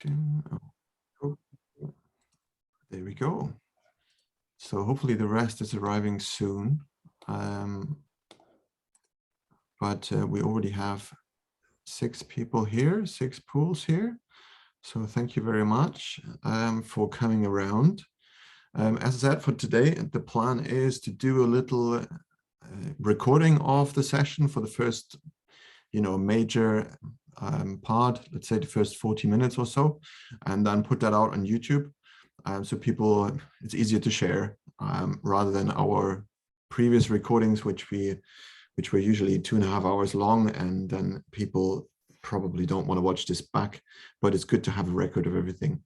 Oh, there we go. So hopefully the rest is arriving soon. But we already have 6 people here, 6 pools here. So thank you very much for coming around. As I said, for today, the plan is to do a little recording of the session for the first, major part, let's say the first 40 minutes or so, and then put that out on YouTube. So people, it's easier to share rather than our previous recordings, which were usually 2.5 hours long, and then people probably don't want to watch this back, but it's good to have a record of everything.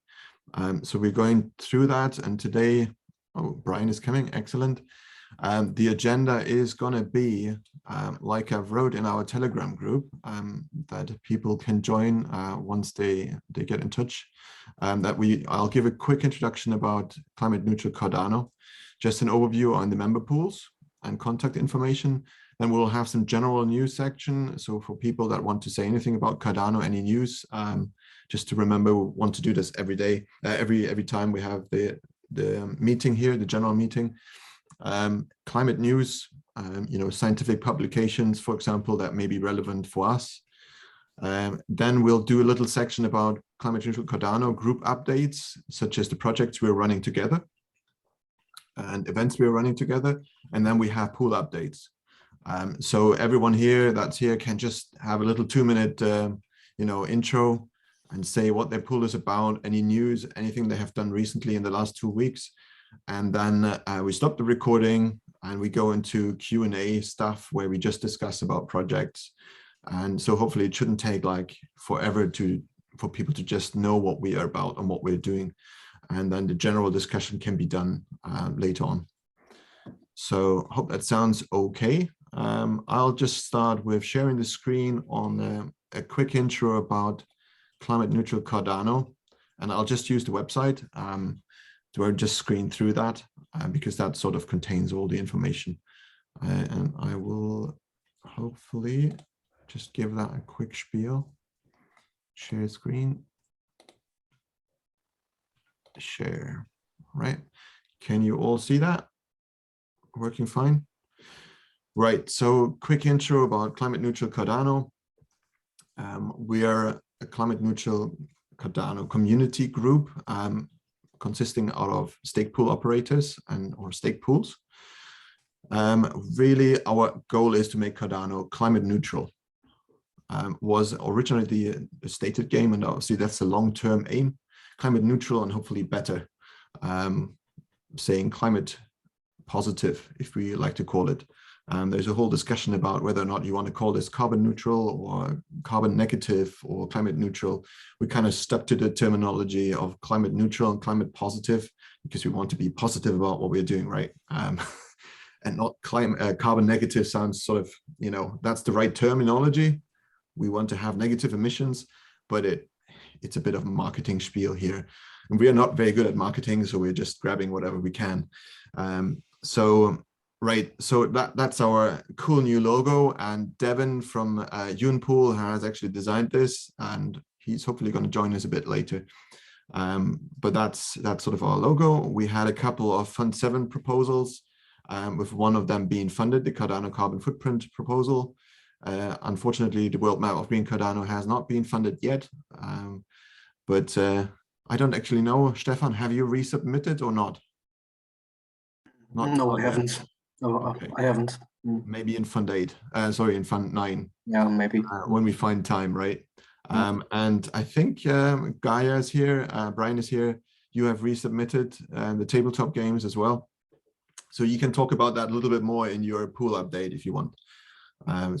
So we're going through that, and today, Brian is coming, excellent. The agenda is going to be, like I've wrote in our Telegram group, that people can join once they get in touch. I'll give a quick introduction about Climate Neutral Cardano, just an overview on the member pools and contact information. Then we'll have some general news section. So for people that want to say anything about Cardano, any news, just to remember, we want to do this every day, every time we have the meeting here, the general meeting. Climate news, scientific publications, for example, that may be relevant for us. Then we'll do a little section about Climate Neutral Cardano group updates, such as the projects we're running together and events we're running together. And then we have pool updates. So everyone here that's here can just have a little 2-minute, intro and say what their pool is about, any news, anything they have done recently in the last 2 weeks. And then we stop the recording and we go into Q&A stuff where we just discuss about projects. And so hopefully it shouldn't take like forever for people to just know what we are about and what we're doing. And then the general discussion can be done later on. So hope that sounds okay. I'll just start with sharing the screen on a quick intro about Climate Neutral Cardano, and I'll just use the website. I'll just screen through that because that sort of contains all the information. And I will hopefully just give that a quick spiel. Share screen. Share, right? Can you all see that? Working fine? Right, so quick intro about Climate Neutral Cardano. We are a Climate Neutral Cardano community group consisting out of stake pool operators or stake pools. Really, our goal is to make Cardano climate neutral. Was originally the stated game, and obviously that's a long-term aim. Climate neutral and hopefully better, saying climate positive, if we like to call it. There's a whole discussion about whether or not you want to call this carbon neutral or carbon negative or climate neutral. We kind of stuck to the terminology of climate neutral and climate positive because we want to be positive about what we're doing, right? And not carbon negative sounds sort of, that's the right terminology. We want to have negative emissions, but it's a bit of a marketing spiel here. And we are not very good at marketing, so we're just grabbing whatever we can. Right, so that's our cool new logo, and Devin from YOON Pool has actually designed this, and he's hopefully going to join us a bit later. But that's sort of our logo. We had a couple of Fund 7 proposals, with one of them being funded, the Cardano Carbon Footprint proposal. Unfortunately, the World Map of Green Cardano has not been funded yet, but I don't actually know. Stefan, have you resubmitted or not? No, I haven't. No, okay. I haven't. Maybe in Fund 8, sorry, in Fund 9. Yeah, maybe. When we find time, right? And I think GAIA is here, Brian is here. You have resubmitted the tabletop games as well. So you can talk about that a little bit more in your pool update if you want.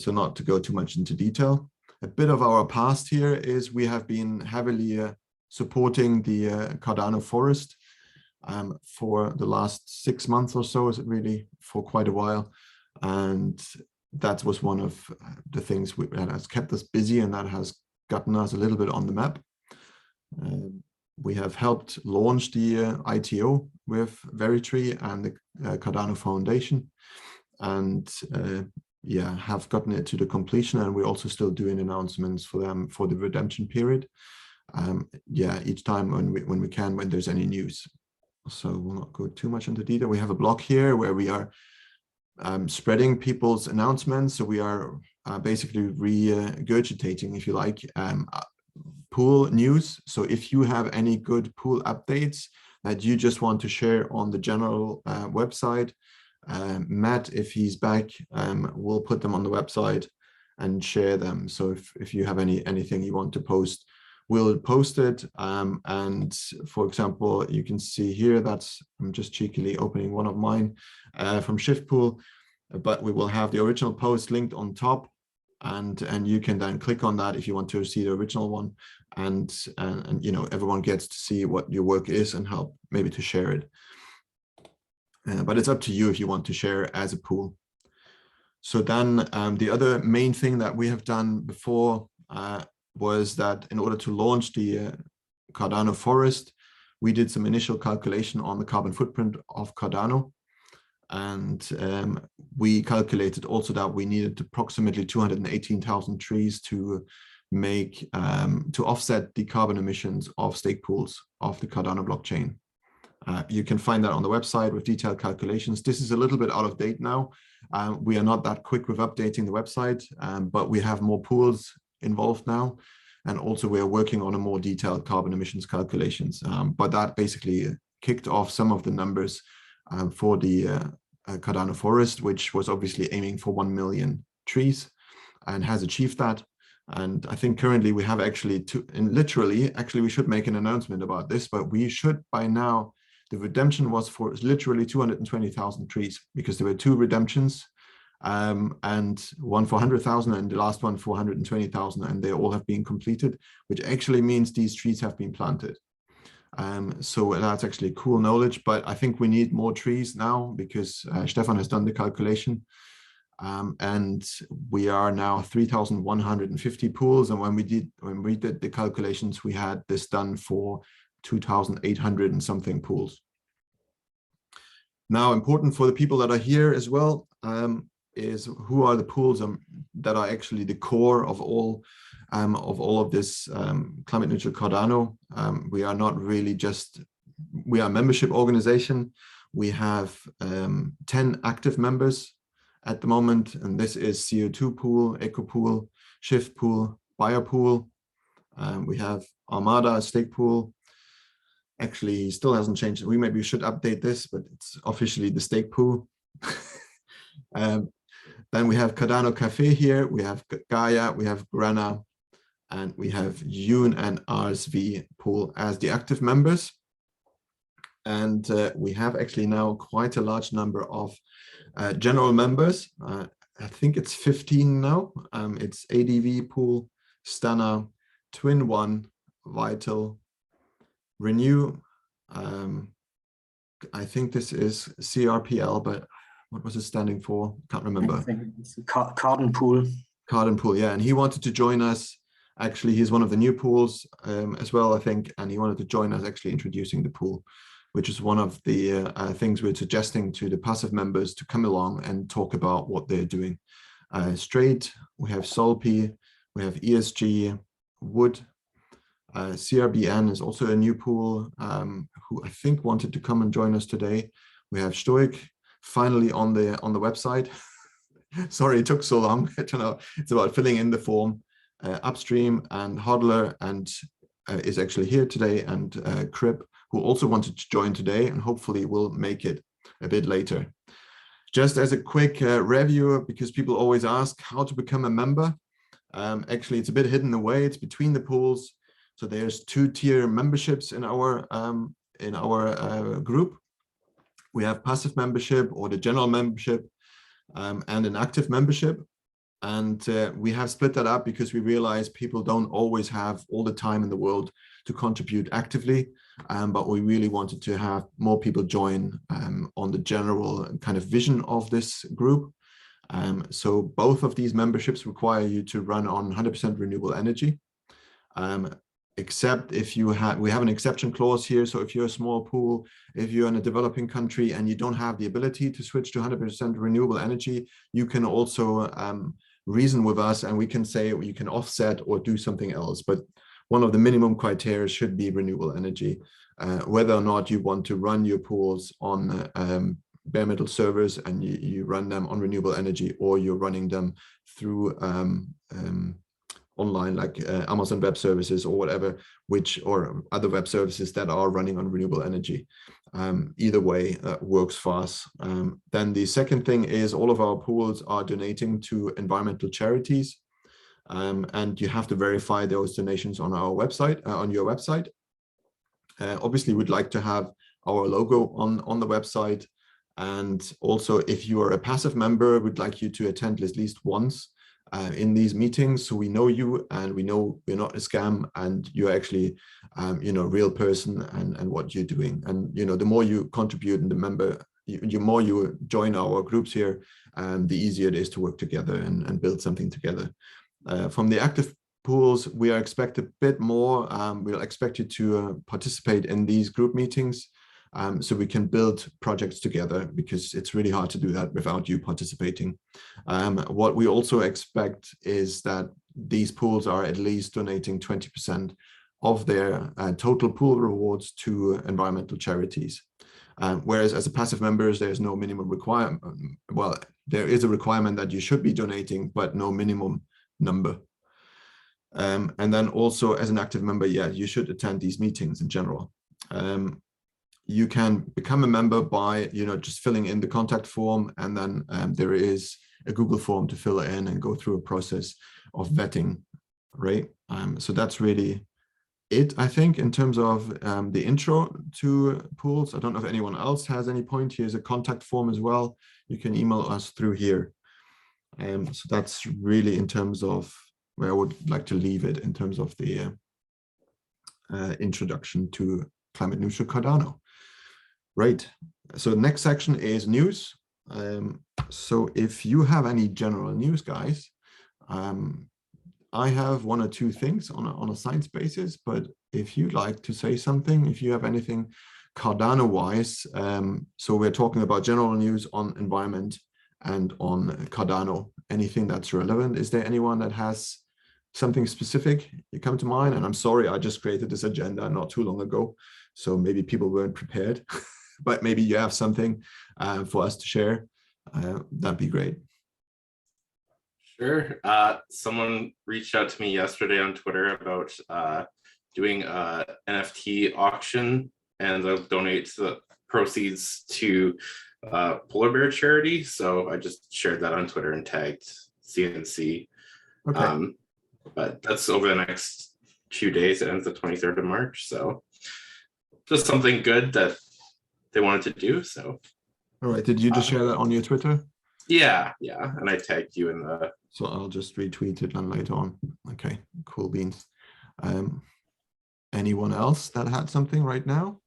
So not to go too much into detail. A bit of our past here is we have been heavily supporting the Cardano forest for the last 6 months or so, is it really, for quite a while. And that was one of the things that has kept us busy, and that has gotten us a little bit on the map. We have helped launch the ITO with Veritree and the Cardano Foundation, and yeah, have gotten it to the completion, and we're also still doing announcements for them for the redemption period. yeah, each time when we can, when there's any news. So we'll not go too much into detail. We have a blog here where we are spreading people's announcements. So we are basically regurgitating, if you like, pool news. So if you have any good pool updates that you just want to share on the general website, Matt, if he's back, will put them on the website and share them. So if you have anything you want to post, we'll post it. And for example, you can see here, I'm just cheekily opening one of mine from Shiftpool, but we will have the original post linked on top, and you can then click on that if you want to see the original one, and you know, everyone gets to see what your work is and help maybe to share it. But it's up to you if you want to share as a pool. So then the other main thing that we have done before was that in order to launch the Cardano forest, we did some initial calculation on the carbon footprint of Cardano. And we calculated also that we needed approximately 218,000 trees to make, to offset the carbon emissions of stake pools of the Cardano blockchain. You can find that on the website with detailed calculations. This is a little bit out of date now. We are not that quick with updating the website, but we have more pools involved now. And also we are working on a more detailed carbon emissions calculations. But that basically kicked off some of the numbers for the Cardano forest, which was obviously aiming for 1 million trees and has achieved that. And I think currently we have actually actually we should make an announcement about this, but we should by now, the redemption was for literally 220,000 trees, because there were 2 redemptions, and one for 100,000 and the last one for 120,000, and they all have been completed, which actually means these trees have been planted. So that's actually cool knowledge, but I think we need more trees now because Stefan has done the calculation, and we are now 3,150 pools. And when we did the calculations, we had this done for 2,800 and something pools. Now, important for the people that are here as well is who are the pools that are actually the core of all of this Climate Neutral Cardano. We are not really just, we are a membership organization. We have 10 active members at the moment, and this is CO2 Pool, Eco Pool, Shift Pool, Biopool. We have Armada, Stake Pool. Actually, he still hasn't changed. Maybe we should update this, but it's officially the Stake Pool. Then we have Cardano Cafe here. We have GAIA, we have Grana, and we have YOON and RSV Pool as the active members. And we have actually now quite a large number of general members. I think it's 15 now. It's ADV Pool, Stana, Twin One, Vital, Renew. I think this is CRPL, but what was it standing for? Can't remember. I think it's Cardano Pool. Cardano Pool, yeah. And he wanted to join us. Actually, he's one of the new pools as well, I think. And he wanted to join us actually introducing the pool, which is one of the things we're suggesting to the passive members to come along and talk about what they're doing. Straight, we have Solpi, we have ESG, Wood, CRBN is also a new pool who I think wanted to come and join us today. We have STOIC finally on the website. Sorry, it took so long. I don't know. It's about filling in the form. Upstream and HODLR and is actually here today, and Crip, who also wanted to join today and hopefully will make it a bit later. Just as a quick review, because people always ask how to become a member. Actually, it's a bit hidden away. It's between the pools. So there's 2-tier memberships in our group. We have passive membership or the general membership and an active membership. And we have split that up because we realize people don't always have all the time in the world to contribute actively. But we really wanted to have more people join on the general kind of vision of this group. So both of these memberships require you to run on 100% renewable energy. Except if you have, we have an exception clause here. So if you're a small pool, if you're in a developing country and you don't have the ability to switch to 100% renewable energy, you can also reason with us and we can say you can offset or do something else. But one of the minimum criteria should be renewable energy. Whether or not you want to run your pools on bare metal servers and you run them on renewable energy, or you're running them through online, like Amazon Web Services or whatever, or other web services that are running on renewable energy. Either way works for us. Then the second thing is all of our pools are donating to environmental charities, and you have to verify those donations on our website, on your website. Obviously, we'd like to have our logo on the website, and also if you are a passive member, we'd like you to attend at least once in these meetings, so we know you and we know you're not a scam and you're actually a real person and what you're doing. And the more you contribute and the more you join our groups here, the easier it is to work together and build something together. From the active pools, we are expect a bit more. We'll expect you to participate in these group meetings, so we can build projects together, because it's really hard to do that without you participating. What we also expect is that these pools are at least donating 20% of their total pool rewards to environmental charities. Whereas as a passive member, there's no minimum requirement. Well, there is a requirement that you should be donating, but no minimum number. And then also as an active member, yeah, you should attend these meetings in general. You can become a member by just filling in the contact form, and then there is a Google form to fill in and go through a process of vetting, right? So that's really it, I think, in terms of the intro to pools. I don't know if anyone else has any point. Here's a contact form as well. You can email us through here. So that's really in terms of where I would like to leave it in terms of the introduction to Climate Neutral Cardano. Right, so the next section is news. So if you have any general news, guys, I have one or two things on a science basis, but if you'd like to say something, if you have anything Cardano-wise, so we're talking about general news on environment and on Cardano, anything that's relevant. Is there anyone that has something specific you come to mind? And I'm sorry, I just created this agenda not too long ago, so maybe people weren't prepared. But maybe you have something for us to share. That'd be great. Sure. Someone reached out to me yesterday on Twitter about doing an NFT auction, and they'll donate the proceeds to polar bear charity. So I just shared that on Twitter and tagged CNC. Okay. But that's over the next few days. It ends the 23rd of March. So just something good that they wanted to do. So all right, did you just share that on your Twitter? Yeah, and I tagged you in the, so I'll just retweet it and later on. Okay, cool beans. Anyone else that had something right now?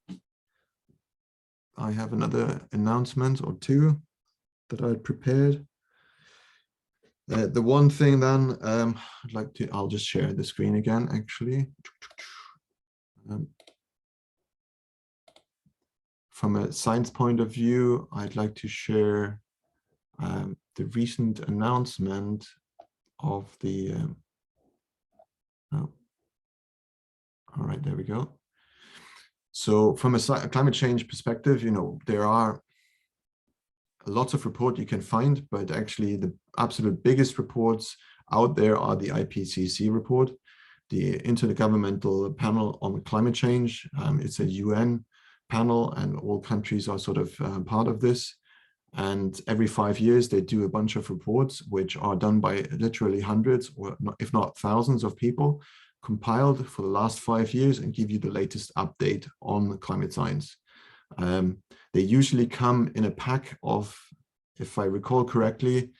I have another announcement or two that I prepared. The one thing then I'll just share the screen again actually. From a science point of view, I'd like to share the recent announcement of the, all right, there we go. So from a climate change perspective, there are lots of reports you can find, but actually the absolute biggest reports out there are the IPCC report, the Intergovernmental Panel on Climate Change. It's a UN panel and all countries are sort of part of this. And every 5 years, they do a bunch of reports, which are done by literally hundreds or if not thousands of people, compiled for the last 5 years and give you the latest update on climate science. They usually come in a pack of, if I recall correctly,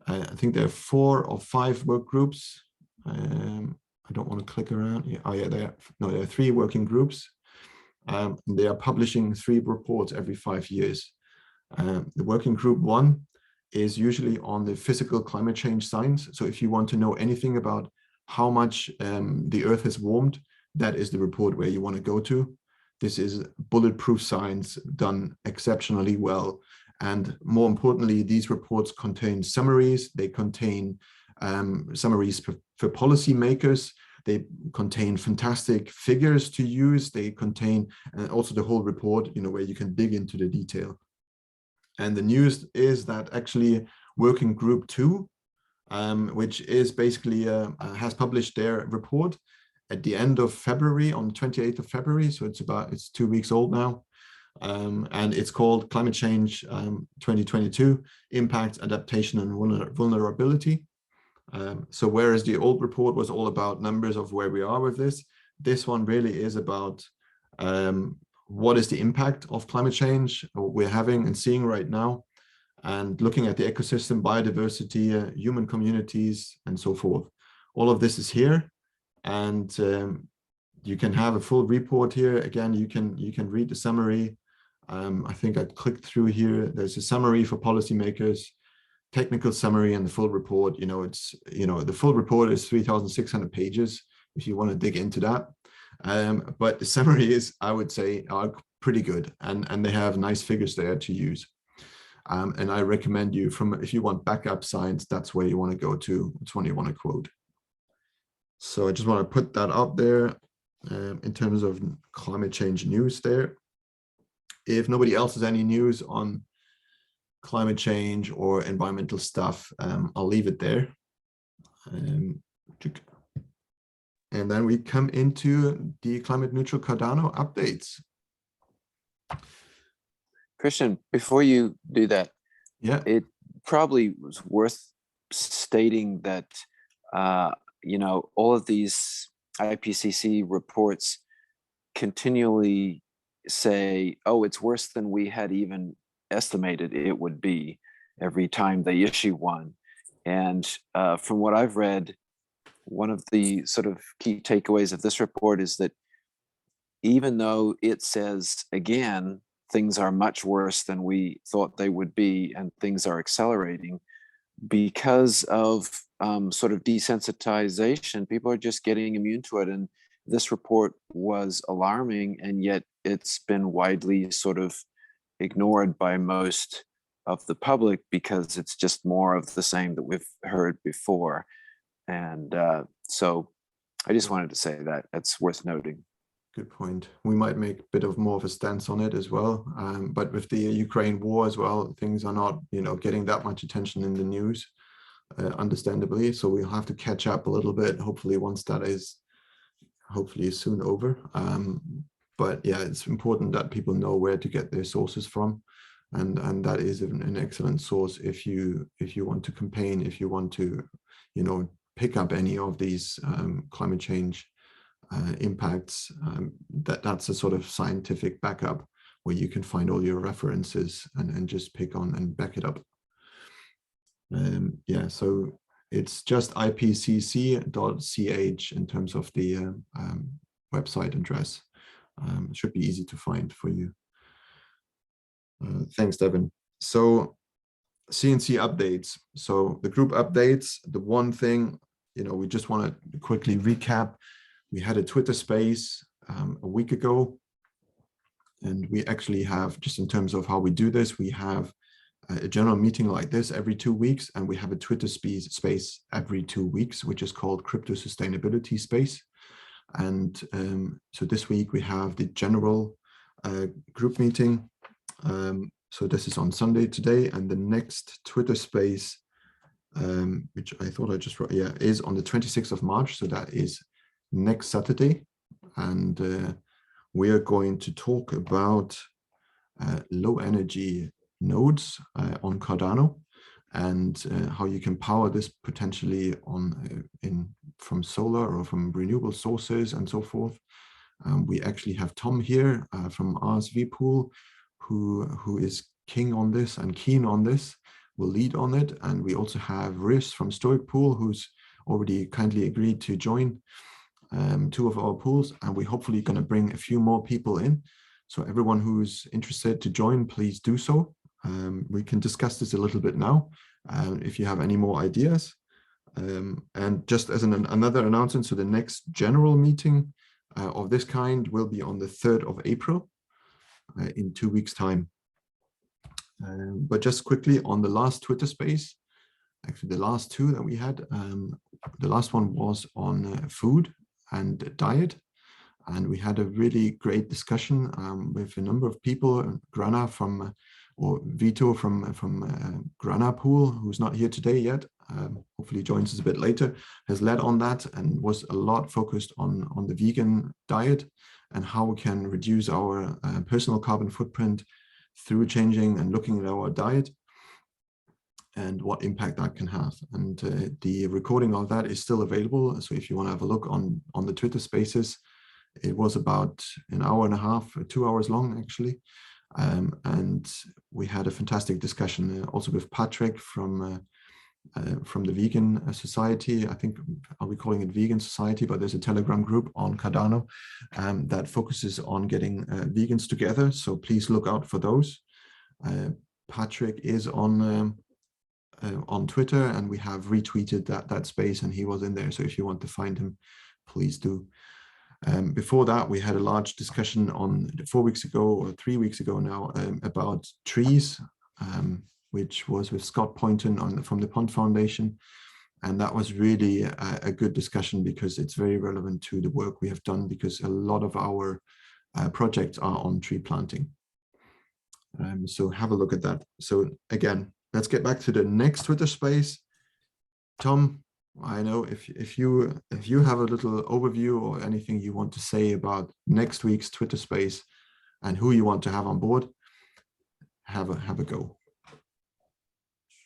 I think there are 4 or 5 work groups. I don't want to click around. Yeah, oh yeah, there are 3 working groups. They are publishing 3 reports every 5 years. The working group 1 is usually on the physical climate change science. So if you want to know anything about how much the Earth has warmed, that is the report where you want to go to. This is bulletproof science done exceptionally well. And more importantly, these reports contain summaries. They contain summaries for policymakers. they contain fantastic figures to use. They contain also the whole report, where you can dig into the detail. And the news is that actually Working Group 2, which is basically has published their report at the end of February, on the 28th of February. So it's 2 weeks old now. And it's called Climate Change 2022, Impact, Adaptation, and Vulnerability. So whereas the old report was all about numbers of where we are with this one really is about what is the impact of climate change we're having and seeing right now, and looking at the ecosystem, biodiversity, human communities, and so forth. All of this is here, and you can have a full report here. Again, you can read the summary. I think I clicked through here. There's a summary for policymakers, technical summary, and the full report. The full report is 3,600 pages if you want to dig into that. But the summary is, I would say, are pretty good, and they have nice figures there to use. And I recommend you, if you want backup science, that's where you want to go to. It's one you want to quote. So I just want to put that up there in terms of climate change news there. If nobody else has any news on climate change or environmental stuff, I'll leave it there. And then we come into the Climate Neutral Cardano updates. Christian, before you do that, yeah, it probably was worth stating that, all of these IPCC reports continually say, oh, it's worse than we had even estimated it would be every time they issue one. And from what I've read, one of the sort of key takeaways of this report is that even though it says, again, things are much worse than we thought they would be, and things are accelerating, because of sort of desensitization, people are just getting immune to it. And this report was alarming, and yet it's been widely sort of ignored by most of the public because it's just more of the same that we've heard before. And so I just wanted to say that that's worth noting. Good point. We might make a bit of more of a stance on it as well. But with the Ukraine war as well, things are not, getting that much attention in the news, understandably. So we'll have to catch up a little bit, hopefully, once that is hopefully soon over. But yeah, it's important that people know where to get their sources from. And that is an excellent source if you want to campaign, if you want to, pick up any of these climate change impacts. That's a sort of scientific backup where you can find all your references and just pick on and back it up. Yeah, so it's just ipcc.ch in terms of the website address. It should be easy to find for you. Thanks, Devin. So CNC updates. So the group updates, the one thing, we just want to quickly recap. We had a Twitter space a week ago, and we actually have, just in terms of how we do this, we have a general meeting like this every 2 weeks, and we have a Twitter space every 2 weeks, which is called Crypto Sustainability Space. And so this week we have the general group meeting. So this is on Sunday today, and the next Twitter space, which I thought I just wrote, is on the 26th of March. So that is next Saturday, and we are going to talk about low energy nodes on Cardano, and how you can power this potentially from solar or from renewable sources and so forth. We actually have Tom here from RSV Pool, who is keen on this, will lead on it. And we also have Riz from STOIC Pool, who's already kindly agreed to join 2 of our pools, and we're hopefully going to bring a few more people in. So everyone who's interested to join, please do so. We can discuss this a little bit now, if you have any more ideas. And just as another announcement, so the next general meeting of this kind will be on the 3rd of April, in 2 weeks' time. But just quickly on the last Twitter space, actually the last 2 that we had, the last one was on food and diet. And we had a really great discussion with a number of people. Grana from, or Vito from Grana Pool, who's not here today yet, hopefully joins us a bit later, has led on that and was a lot focused on the vegan diet and how we can reduce our personal carbon footprint through changing and looking at our diet and what impact that can have. And the recording of that is still available. So if you want to have a look on the Twitter Spaces, it was about an hour and a half, 2 hours long actually. And we had a fantastic discussion also with Patrick from the Vegan Society. I think, are we calling it Vegan Society? But there's a Telegram group on Cardano that focuses on getting vegans together. So please look out for those. Patrick is on Twitter, and we have retweeted that space, and he was in there. So if you want to find him, please do. Before that, we had a large discussion on 4 weeks ago or 3 weeks ago now about trees, which was with Scott Poynton from the Pond Foundation. And that was really a good discussion because it's very relevant to the work we have done, because a lot of our projects are on tree planting. So have a look at that. So again, let's get back to the next Twitter space. Tom, I know if you have a little overview or anything you want to say about next week's Twitter space and who you want to have on board, have a go.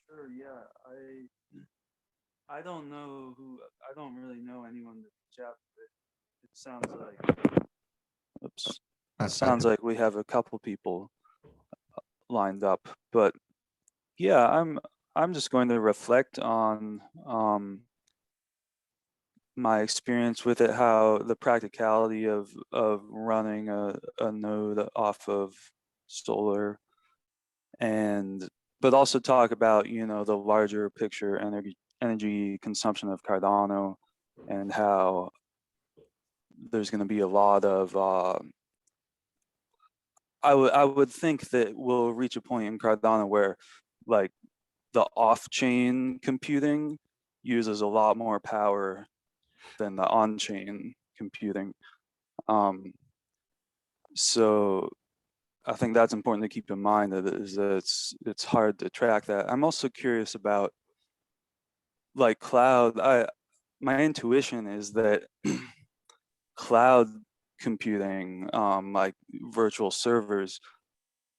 Sure. Yeah, I don't know who. I don't really know anyone to reach out to. It sounds like. Oops. Sounds like we have a couple people lined up, but yeah, I'm just going to reflect on my experience with it, how the practicality of running a node off of solar, but also talk about, you know, the larger picture energy consumption of Cardano, and how there's going to be a lot of I would think that we'll reach a point in Cardano where like the off-chain computing uses a lot more power than the on-chain computing. So I think that's important to keep in mind, that it's hard to track that. I'm also curious about like cloud. My intuition is that cloud computing, like virtual servers,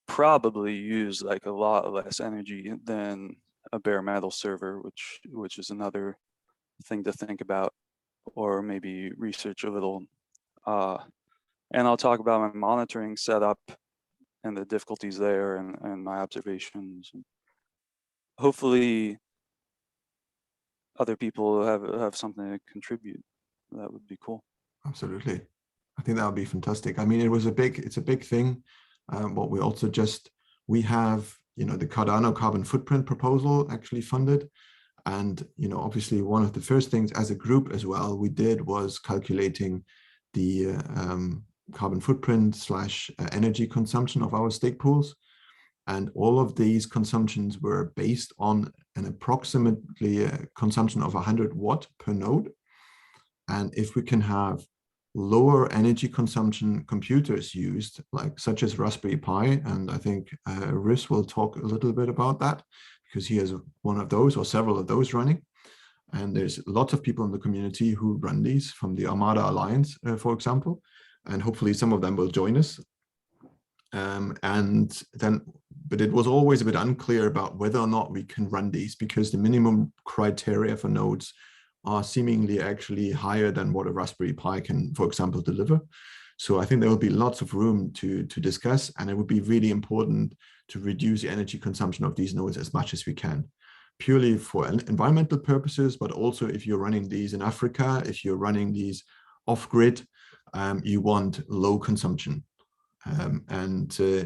probably use like a lot less energy than a bare metal server, which is another thing to think about, or maybe research a little. And I'll talk about my monitoring setup and the difficulties there, and my observations. Hopefully other people have something to contribute. That would be cool. Absolutely. I think that would be fantastic. I mean, it's a big thing. What we have, you know, the Cardano carbon footprint proposal actually funded. And, you know, obviously one of the first things as a group as well we did was calculating the carbon footprint / energy consumption of our stake pools. And all of these consumptions were based on an approximately consumption of 100 watt per node. And if we can have lower energy consumption computers used, like such as Raspberry Pi, and I think Riz will talk a little bit about that because he has one of those or several of those running. And there's lots of people in the community who run these from the Armada Alliance, for example, and hopefully some of them will join us. But it was always a bit unclear about whether or not we can run these, because the minimum criteria for nodes are seemingly actually higher than what a Raspberry Pi can, for example, deliver. So I think there will be lots of room to discuss, and it would be really important to reduce the energy consumption of these nodes as much as we can, purely for environmental purposes, but also if you're running these in Africa, if you're running these off-grid, you want low consumption.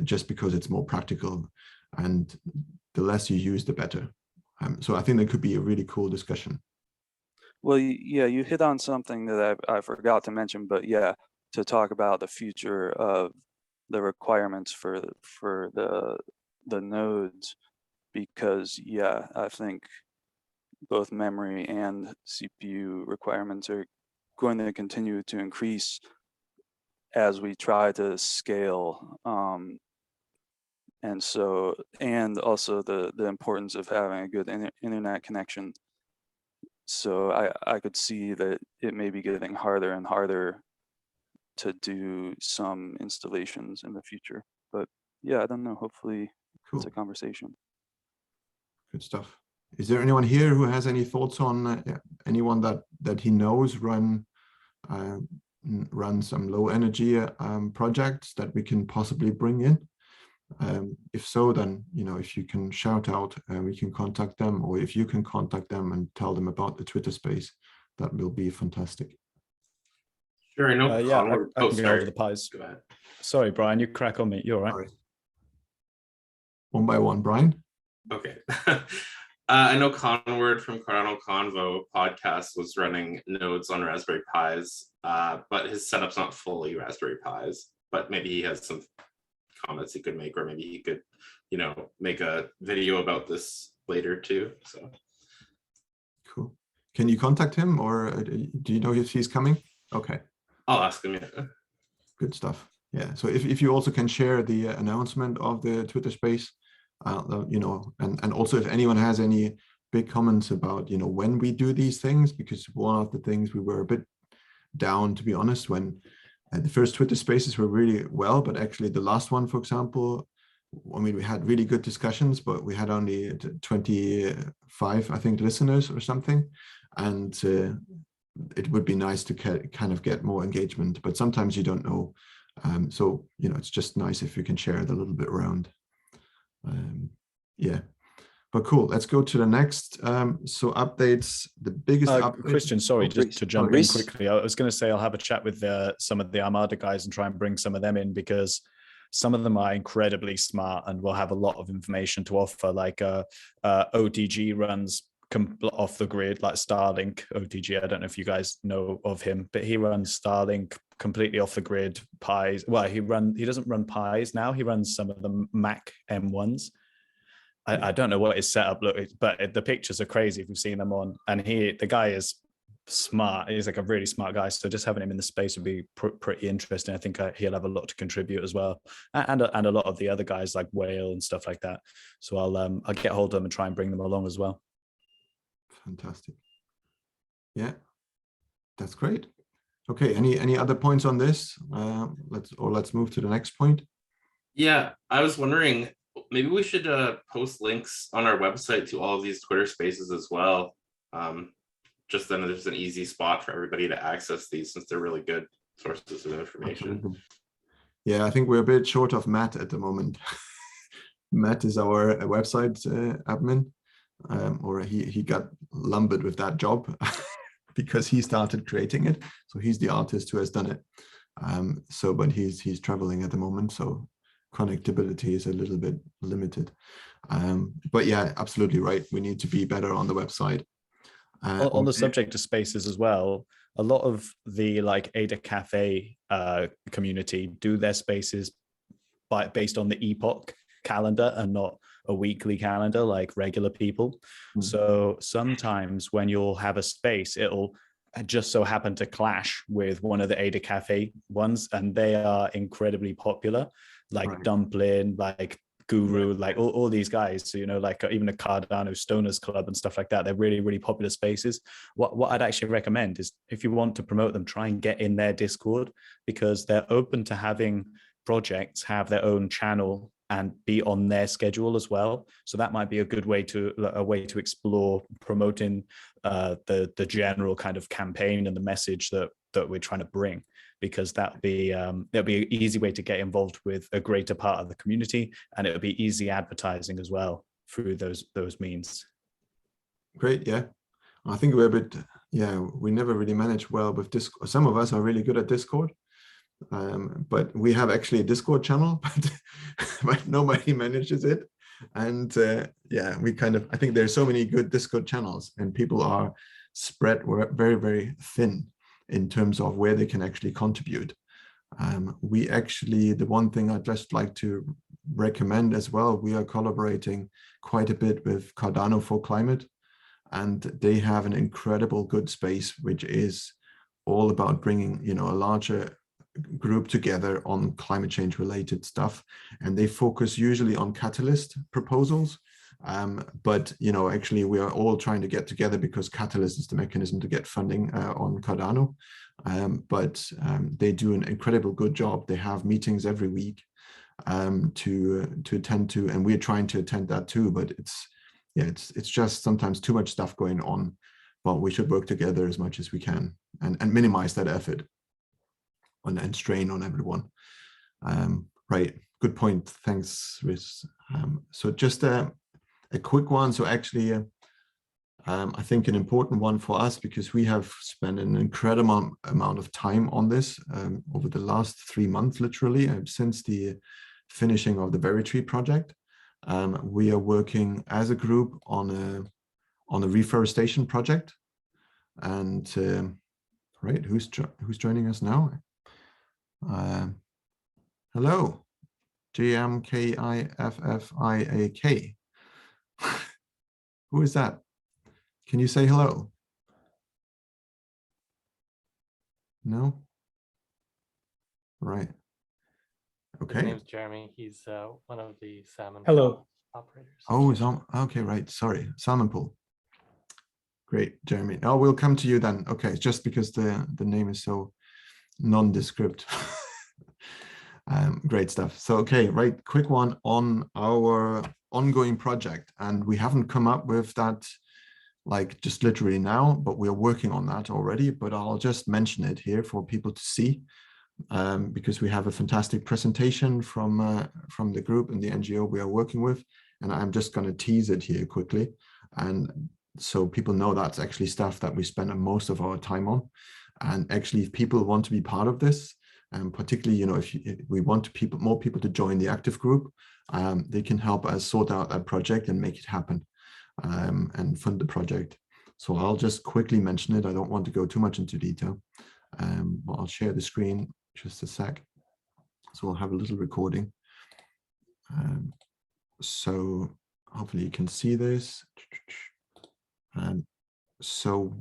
Just because it's more practical, and the less you use, the better. So I think that could be a really cool discussion. Well, yeah, you hit on something that I forgot to mention, but yeah, to talk about the future of the requirements for the nodes, because yeah, I think both memory and CPU requirements are going to continue to increase as we try to scale. And so, and also the importance of having a good internet connection. So I could see that it may be getting harder and harder to do some installations in the future. But yeah, I don't know, hopefully Cool. it's a conversation. Good stuff. Is there anyone here who has any thoughts on anyone that he knows run some low energy projects that we can possibly bring in? If so, then, you know, if you can shout out, we can contact them, or if you can contact them and tell them about the Twitter space, that will be fantastic. Sure, no problem. Yeah, I can go over the pies. Go ahead. Sorry, Brian, you crack on, mate. You're all right. One by one, Brian. Okay. I know Conward from Cardano Convo podcast was running nodes on Raspberry Pis, but his setup's not fully Raspberry Pis, but maybe he has some comments he could make, or maybe he could, you know, make a video about this later too. So cool. Can you contact him, or do you know if he's coming? Okay. I'll ask him. Yeah. Good stuff. Yeah. So if you also can share the announcement of the Twitter space, you know, and also if anyone has any big comments about, you know, when we do these things, because one of the things we were a bit down, to be honest, when the first Twitter spaces were really well, but actually the last one, for example, I mean, we had really good discussions, but we had only 25, I think, listeners or something. And it would be nice to kind of get more engagement, but sometimes you don't know. So, you know, it's just nice if you can share it a little bit around. Yeah, but cool. Let's go to the next. So updates, the biggest update. Christian, sorry, just to jump in Reese. quickly. I was going to say I'll have a chat with some of the Armada guys and try and bring some of them in, because some of them are incredibly smart and will have a lot of information to offer. Like OTG runs off the grid, like Starlink. OTG, I don't know if you guys know of him, but he runs Starlink completely off the grid. Pis, well, he doesn't run Pis now. He runs some of the Mac M1s. I don't know what his setup looks like, but the pictures are crazy if you've seen them on. And the guy is smart. He's like a really smart guy. So just having him in the space would be pretty interesting. I think he'll have a lot to contribute as well, and a lot of the other guys like Whale and stuff like that. So I'll get hold of them and try and bring them along as well. Fantastic. Yeah, that's great. Okay, any other points on this? Let's move to the next point. Yeah, I was wondering, maybe we should post links on our website to all of these Twitter spaces as well. Just then there's an easy spot for everybody to access these, since they're really good sources of information. Absolutely. Yeah, I think we're a bit short of Matt at the moment. Matt is our website admin, or he got lumbered with that job because he started creating it. So he's the artist who has done it. But he's traveling at the moment, so connectability is a little bit limited. But yeah, absolutely right. We need to be better on the website. On the subject of spaces as well, a lot of the like Ada Cafe community do their spaces based on the epoch calendar and not a weekly calendar like regular people. Mm-hmm. So sometimes when you'll have a space, it'll just so happen to clash with one of the Ada Cafe ones, and they are incredibly popular, like right. Dumpling, like Guru, like all these guys. So, you know, like even the Cardano Stoners Club and stuff like that, they're really, really popular spaces. What I'd actually recommend is, if you want to promote them, try and get in their Discord, because they're open to having projects have their own channel and be on their schedule as well. So that might be a good way to explore promoting the general kind of campaign and the message that we're trying to bring, because that'll be an easy way to get involved with a greater part of the community, and it'll be easy advertising as well through those means. Great, yeah. I think we're a bit, we never really manage well with Discord. Some of us are really good at Discord. But we have actually a Discord channel, but nobody manages it. And I think there's so many good Discord channels, and people are spread very, very thin in terms of where they can actually contribute. The one thing I'd just like to recommend as well, we are collaborating quite a bit with Cardano for Climate, and they have an incredible good space, which is all about bringing, you know, a larger group together on climate change related stuff, and they focus usually on catalyst proposals. But you know, actually we are all trying to get together because Catalyst is the mechanism to get funding on Cardano. But they do an incredible good job. They have meetings every week to attend to, and we're trying to attend that too. But it's just sometimes too much stuff going on. But we should work together as much as we can and minimize that effort and strain on everyone. Right, good point. Thanks, Riz. So just a quick one. So actually, I think an important one for us, because we have spent an incredible amount of time on this over the last 3 months, literally, since the finishing of the Berry Tree project. We are working as a group on a reforestation project. And right, who's joining us now? Hello, GMKIFFIAK. Who is that? Can you say hello? No? Right. Okay. His name's Jeremy. He's one of the salmon Hello. operators. Oh, it's on. Okay, right. Sorry. Salmon pool. Great, Jeremy. Oh, we'll come to you then. Okay, just because the name is so nondescript. Great stuff. So, okay, right. Quick one on our ongoing project. And we haven't come up with that like just literally now, but we're working on that already. But I'll just mention it here for people to see. Because we have a fantastic presentation from the group and the NGO we are working with, and I'm just going to tease it here quickly, and so people know that's actually stuff that we spend most of our time on. And actually, if people want to be part of this, and particularly, you know, if we want more people to join the active group, they can help us sort out that project and make it happen, and fund the project. So I'll just quickly mention it. I don't want to go too much into detail. But I'll share the screen just a sec. So we'll have a little recording. So hopefully you can see this. So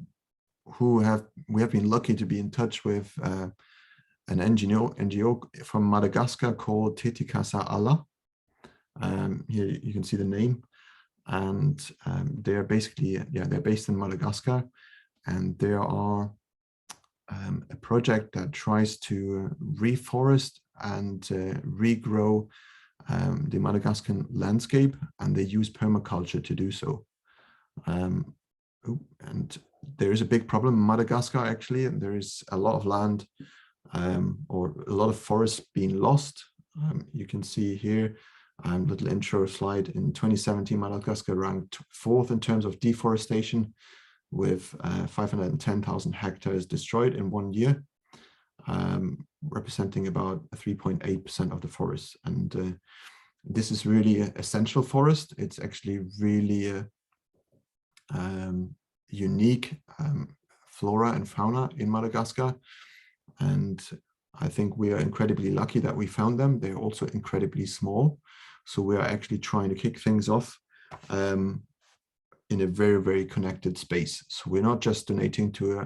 we have been lucky to be in touch with an NGO from Madagascar called Ala. Here you can see the name, and they're basically, they're based in Madagascar, and there are a project that tries to reforest and regrow the Madagascar landscape, and they use permaculture to do so. And there is a big problem in Madagascar, actually, and there is a lot of land or a lot of forests being lost. You can see here, little intro slide. In 2017, Madagascar ranked 4th in terms of deforestation, with 510,000 hectares destroyed in 1 year, representing about 3.8% of the forest. And this is really an essential forest. It's actually really unique flora and fauna in Madagascar. And I think we are incredibly lucky that we found them. They're also incredibly small. So we are actually trying to kick things off in a very, very connected space. So we're not just donating to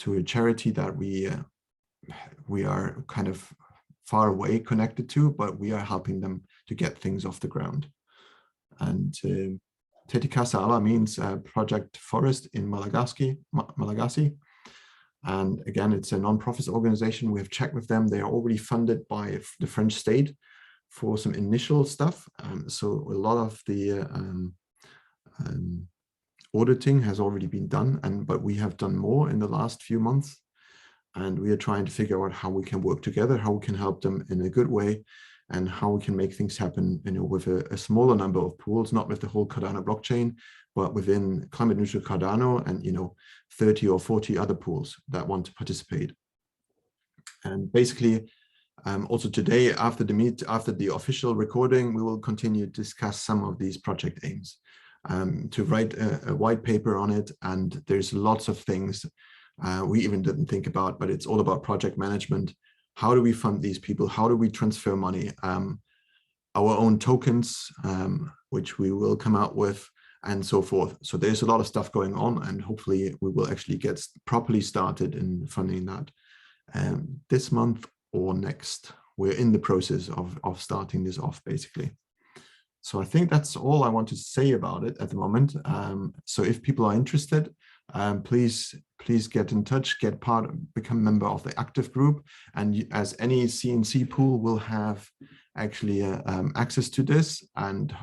a charity that we are kind of far away connected to, but we are helping them to get things off the ground. And Tetikasa Ala means Project Forest in Malagasy. And again, it's a non-profit organization. We have checked with them. They are already funded by the French state for some initial stuff. So a lot of the auditing has already been done, but we have done more in the last few months, and we are trying to figure out how we can work together, how we can help them in a good way, and how we can make things happen, you know, with a smaller number of pools, not with the whole Cardano blockchain, but within Climate Neutral Cardano and, you know, 30 or 40 other pools that want to participate. And basically, also today, after the official recording, we will continue to discuss some of these project aims. To write a white paper on it, and there's lots of things we even didn't think about, but it's all about project management. How do we fund these people? How do we transfer money? Our own tokens, which we will come out with, and so forth. So there's a lot of stuff going on, and hopefully we will actually get properly started in funding that this month or next. We're in the process of starting this off, basically. So I think that's all I want to say about it at the moment. So if people are interested, please get in touch, become a member of the active group. And as any CNC pool will have actually access to this, and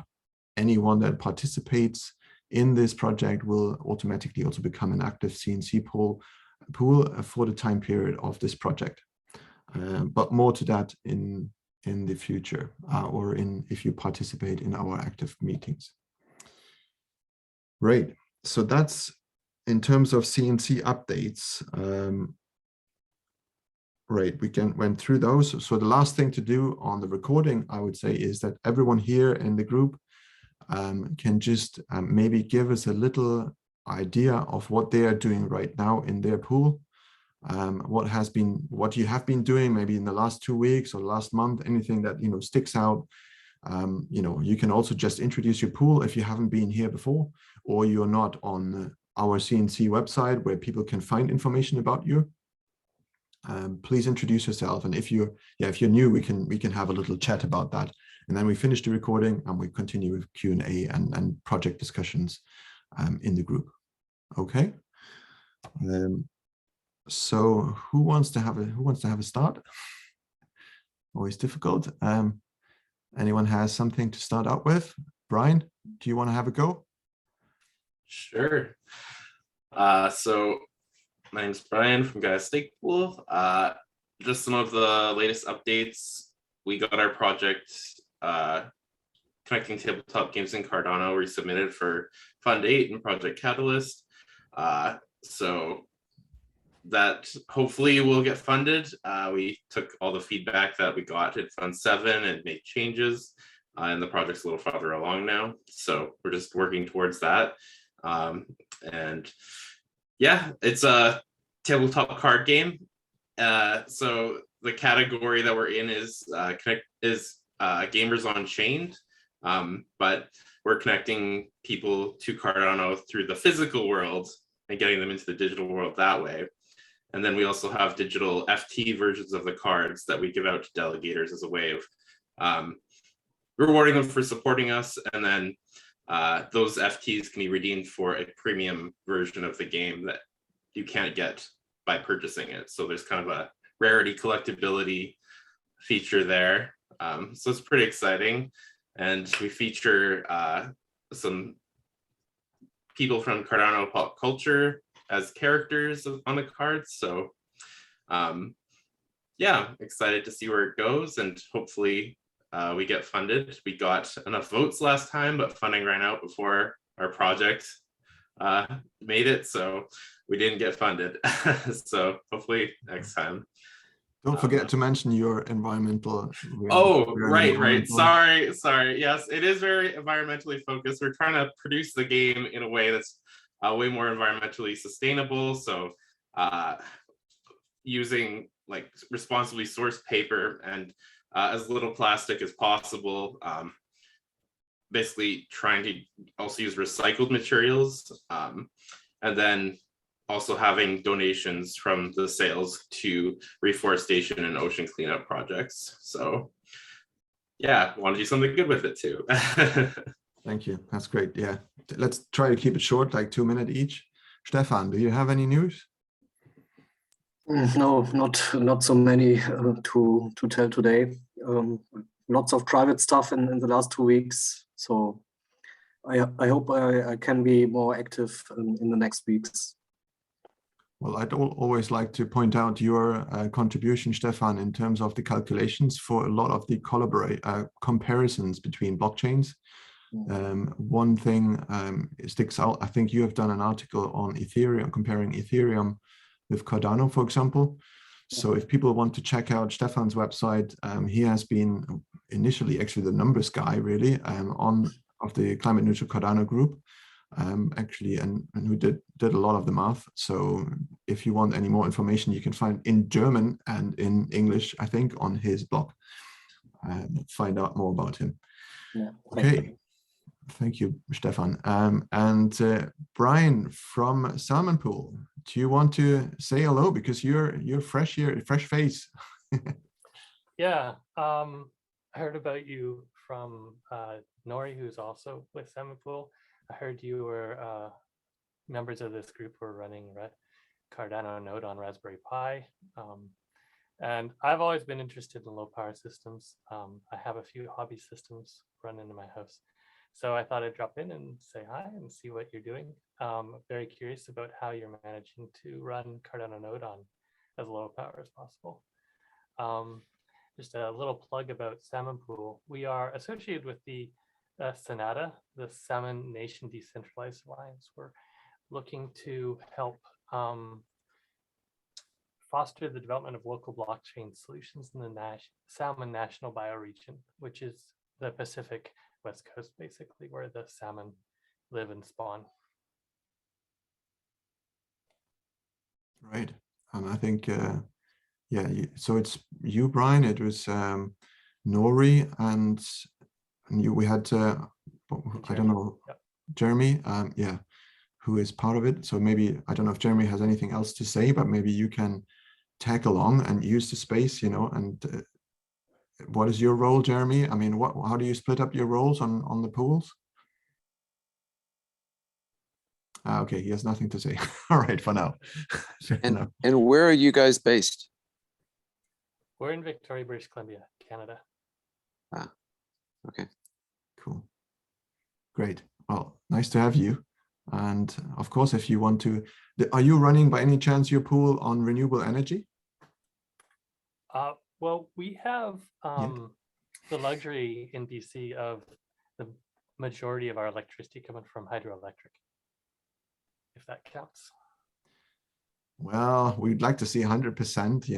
anyone that participates in this project will automatically also become an active CNC pool for the time period of this project. But more to that in the future, or if you participate in our active meetings. Right, so that's in terms of CNC updates. Right, we went through those. So the last thing to do on the recording, I would say, is that everyone here in the group can just maybe give us a little idea of what they are doing right now in their pool. What you have been doing maybe in the last 2 weeks or last month, anything that sticks out. You can also just introduce your pool if you haven't been here before, or you're not on our CNC website where people can find information about you. Please introduce yourself, and if you're new, we can have a little chat about that, and then we finish the recording and we continue with Q&A and project discussions in the group. Okay. So who wants to have a start? Always difficult. Anyone has something to start out with? Brian, do you want to have a go? Sure. So my name's Brian from GAIA Stake Pool. Just some of the latest updates. We got our project connecting tabletop games in Cardano resubmitted for Fund 8 and Project Catalyst. So that hopefully will get funded. We took all the feedback that we got at Fund 7 and made changes, and the project's a little farther along now. So we're just working towards that. And yeah, it's a tabletop card game. So the category that we're in is gamers on chain, but we're connecting people to Cardano through the physical world and getting them into the digital world that way. And then we also have digital FT versions of the cards that we give out to delegators as a way of rewarding them for supporting us. And then those FTs can be redeemed for a premium version of the game that you can't get by purchasing it. So there's kind of a rarity collectability feature there. So it's pretty exciting. And we feature some people from Cardano pop culture as characters on the cards. So yeah, excited to see where it goes, and hopefully we get funded. We got enough votes last time, but funding ran out before our project made it, so we didn't get funded. So hopefully next time. Don't forget to mention your environmental. Oh, right. Sorry. Yes, it is very environmentally focused. We're trying to produce the game in a way that's way more environmentally sustainable. So using like responsibly sourced paper and as little plastic as possible. Basically trying to also use recycled materials, and then also having donations from the sales to reforestation and ocean cleanup projects. So yeah, want to do something good with it too. Thank you. That's great. Yeah, let's try to keep it short, like 2 minutes each. Stefan, do you have any news? No, not so many to tell today. Lots of private stuff in the last 2 weeks. So I hope I can be more active in the next weeks. Well, I'd always like to point out your contribution, Stefan, in terms of the calculations for a lot of the comparisons between blockchains. One thing sticks out. I think you have done an article on Ethereum, comparing Ethereum with Cardano, for example. So if people want to check out Stefan's website, he has been initially actually the numbers guy, really, of the Climate Neutral Cardano group, actually, and who did a lot of the math. So if you want any more information, you can find in German and in English, I think, on his blog. Find out more about him. Yeah, okay. Thank you, Stefan. And Brian from Salmon Pool, do you want to say hello, because you're fresh here, fresh face? Yeah, I heard about you from Nori, who's also with Salmon Pool. I heard you were members of this group who are running Cardano node on Raspberry Pi. And I've always been interested in low power systems. I have a few hobby systems running in my house. So I thought I'd drop in and say hi and see what you're doing. Very curious about how you're managing to run Cardano node on as low power as possible. Just a little plug about Salmon Pool. We are associated with the SANADA, the Salmon Nation Decentralized Alliance. We're looking to help foster the development of local blockchain solutions in the Salmon National Bioregion, which is the Pacific West Coast, basically, where the salmon live and spawn. Right. And I think, yeah, so it's you, Brian, it was Nori, and we had, I don't know, Yep. Jeremy, yeah, who is part of it. So maybe, I don't know if Jeremy has anything else to say, but maybe you can tag along and use the space, and what is your role, Jeremy? I mean, how do you split up your roles on the pools? Okay, he has nothing to say. All right, for now. And where are you guys based? We're in Victoria, British Columbia, Canada. Ah, okay. Cool. Great. Well, nice to have you. And of course, if you want to, are you running by any chance your pool on renewable energy? Well, we have the luxury in BC of the majority of our electricity coming from hydroelectric, if that counts. Well, we'd like to see 100%,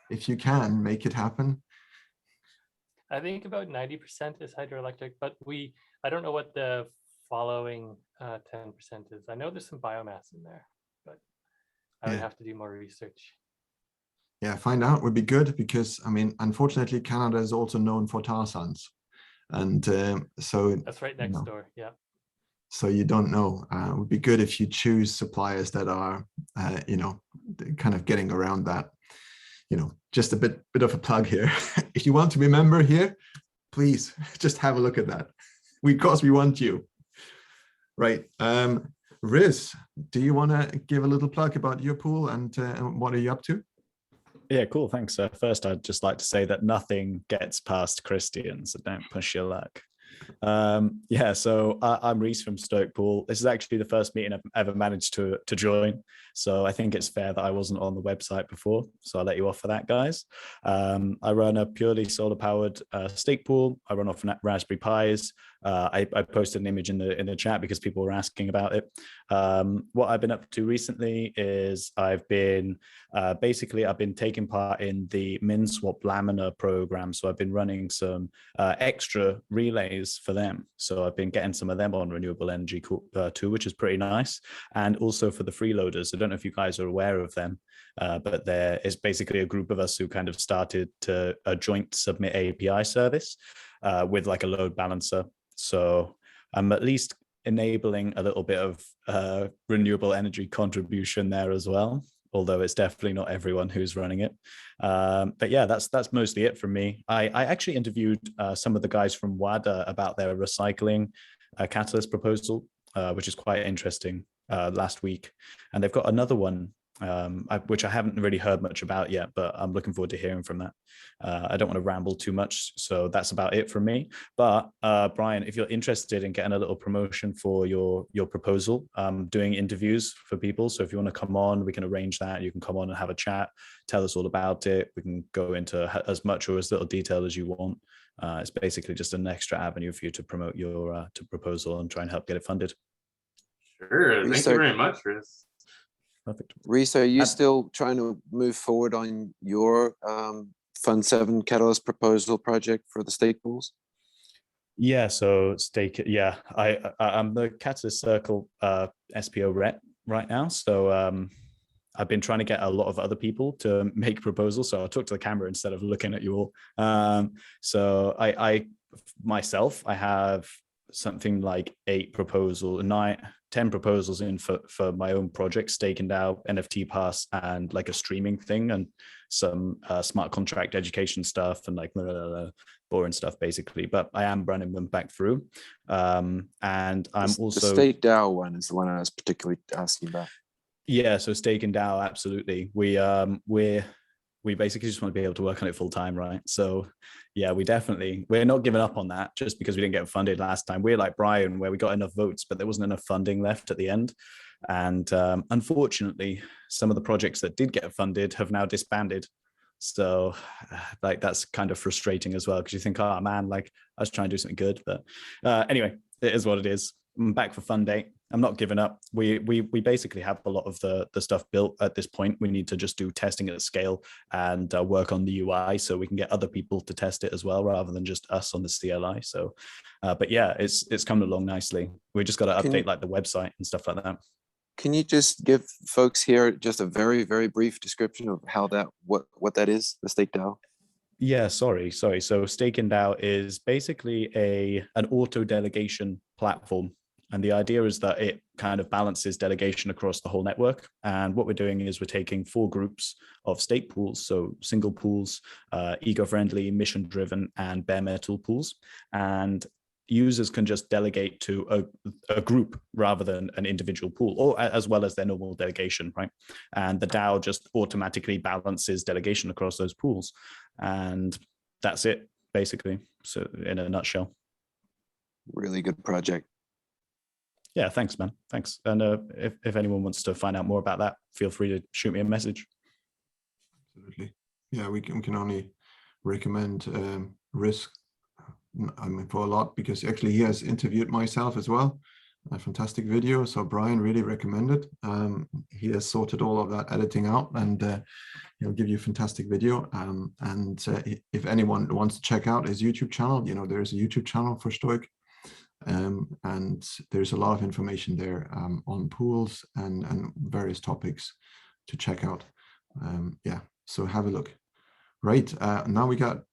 if you can make it happen. I think about 90% is hydroelectric, but I don't know what the following 10% is. I know there's some biomass in there, but I would have to do more research. Yeah, find out would be good, because I mean, unfortunately, Canada is also known for tar sands, and so that's right next door. Yeah. So you don't know. It would be good if you choose suppliers that are, kind of getting around that. Just a bit of a plug here. If you want to be a member here, please just have a look at that. We want you. Right. Riz, do you want to give a little plug about your pool and what are you up to? Yeah, cool. Thanks. First, I'd just like to say that nothing gets past Christian, so don't push your luck. Yeah, so I'm Reese from STOIC Pool. This is actually the first meeting I've ever managed to join, so I think it's fair that I wasn't on the website before, so I'll let you off for that, guys. I run a purely solar powered stake pool. I run off Raspberry Pis. I posted an image in the chat because people were asking about it. What I've been up to recently is I've been taking part in the MinSwap Laminar program. So I've been running some extra relays for them. So I've been getting some of them on renewable energy too, which is pretty nice. And also for the freeloaders. I don't know if you guys are aware of them, but there is basically a group of us who kind of started a joint submit API service with like a load balancer. So I'm at least enabling a little bit of renewable energy contribution there as well, although it's definitely not everyone who's running it. But yeah, that's mostly it from me. I actually interviewed some of the guys from WADA about their recycling catalyst proposal, which is quite interesting last week. And they've got another one, which I haven't really heard much about yet, but I'm looking forward to hearing from that. I don't want to ramble too much, so that's about it from me. But Brian, if you're interested in getting a little promotion for your proposal, I'm doing interviews for people. So if you want to come on, we can arrange that. You can come on and have a chat, tell us all about it. We can go into as much or as little detail as you want. It's basically just an extra avenue for you to promote your proposal and try and help get it funded. Sure. Thank you very much, Riz. Perfect. Reese, are you still trying to move forward on your Fund 7 Catalyst proposal project for the stake pools? Yeah, so stake. Yeah, I'm the Catalyst Circle SPO rep right now. So I've been trying to get a lot of other people to make proposals. So I'll talk to the camera instead of looking at you all. So I myself, I have something like 10 proposals in for my own project, Stake and DAO, NFT Pass, and like a streaming thing, and some smart contract education stuff, and like boring stuff basically. But I am running them back through, and I'm also the Stake DAO one is the one I was particularly asking about. Yeah, so Stake and DAO, absolutely. We basically just want to be able to work on it full time, right? So yeah, we're not giving up on that just because we didn't get funded last time. We're like Brian, where we got enough votes, but there wasn't enough funding left at the end. And unfortunately, some of the projects that did get funded have now disbanded. So like that's kind of frustrating as well, because you think, oh man, like I was trying to do something good. But anyway, it is what it is. I'm back for fund day. I'm not giving up. We basically have a lot of the stuff built at this point. We need to just do testing at scale and work on the UI so we can get other people to test it as well, rather than just us on the CLI. So, but yeah, it's coming along nicely. We just got to update like the website and stuff like that. Can you just give folks here just a very, very brief description of how what that is, the Stake DAO? Yeah, sorry. So Stake and DAO is basically an auto delegation platform. And the idea is that it kind of balances delegation across the whole network. And what we're doing is we're taking 4 groups of stake pools, so single pools, eco-friendly, mission-driven, and bare metal pools. And users can just delegate to a group rather than an individual pool, or as well as their normal delegation, right? And the DAO just automatically balances delegation across those pools. And that's it, basically. So in a nutshell. Really good project. Yeah, thanks, man. Thanks. And if anyone wants to find out more about that, feel free to shoot me a message. Absolutely. Yeah, we can only recommend Risk for a lot, because actually he has interviewed myself as well. A fantastic video. So Brian really recommended. He has sorted all of that editing out, and he'll give you a fantastic video. And if anyone wants to check out his YouTube channel, there's a YouTube channel for STOIC. And there's a lot of information there on pools and various topics to check out. Yeah, so have a look. Right, now we got